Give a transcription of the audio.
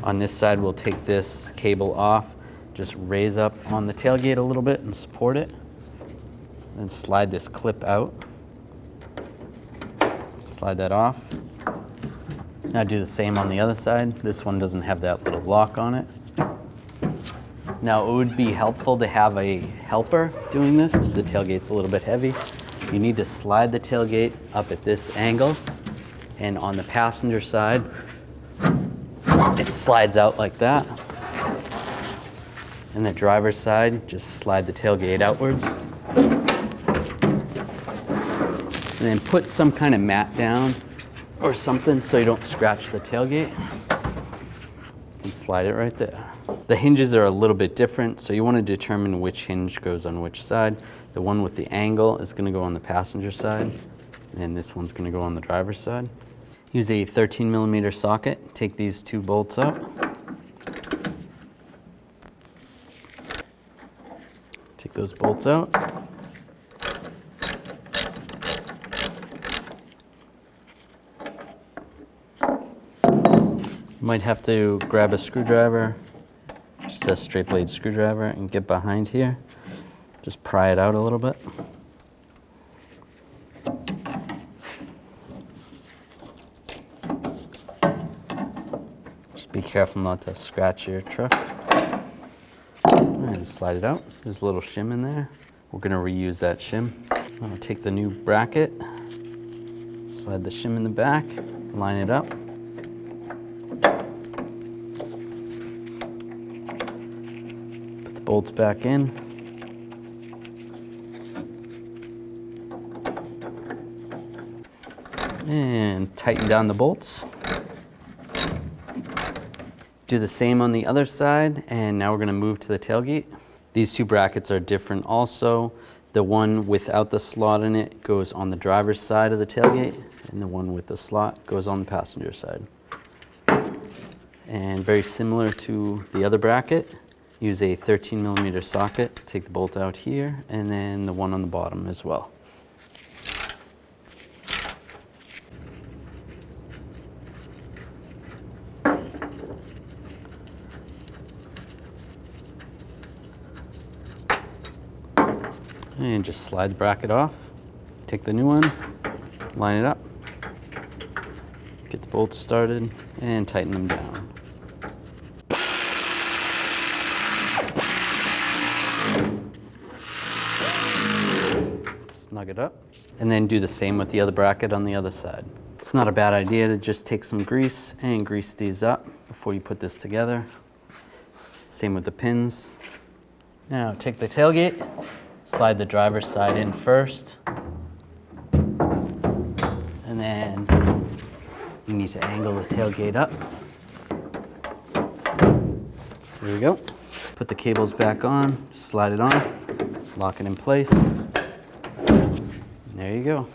On this side, we'll take this cable off, just raise up on the tailgate a little bit and support it, and slide this clip out. Slide that off. Now do the same on the other side. This one doesn't have that little lock on it. Now it would be helpful to have a helper doing this. The tailgate's a little bit heavy. You need to slide the tailgate up at this angle, and on the passenger side, it slides out like that. And the driver's side, just slide the tailgate outwards. And then put some kind of mat down or something so you don't scratch the tailgate. And slide it right there. The hinges are a little bit different, so you want to determine which hinge goes on which side. The one with the angle is going to go on the passenger side, and this one's going to go on the driver's side. Use a 13mm socket. Take these two bolts out. Take those bolts out. You might have to grab a screwdriver, just a straight blade screwdriver, and get behind here. Just pry it out a little bit. Just be careful not to scratch your truck. And slide it out. There's a little shim in there. We're going to reuse that shim. I'm going to take the new bracket, slide the shim in the back, line it up. Put the bolts back in. And tighten down the bolts. Do the same on the other side, and now we're going to move to the tailgate. These two brackets are different also. The one without the slot in it goes on the driver's side of the tailgate, and the one with the slot goes on the passenger side. And very similar to the other bracket, use a 13mm socket, take the bolt out here, and then the one on the bottom as well. And just slide the bracket off. Take the new one, line it up, get the bolts started, and tighten them down. Snug it up, and then do the same with the other bracket on the other side. It's not a bad idea to just take some grease and grease these up before you put this together. Same with the pins. Now take the tailgate, slide the driver's side in first, and then you need to angle the tailgate up. There we go. Put the cables back on, slide it on, lock it in place. And there you go.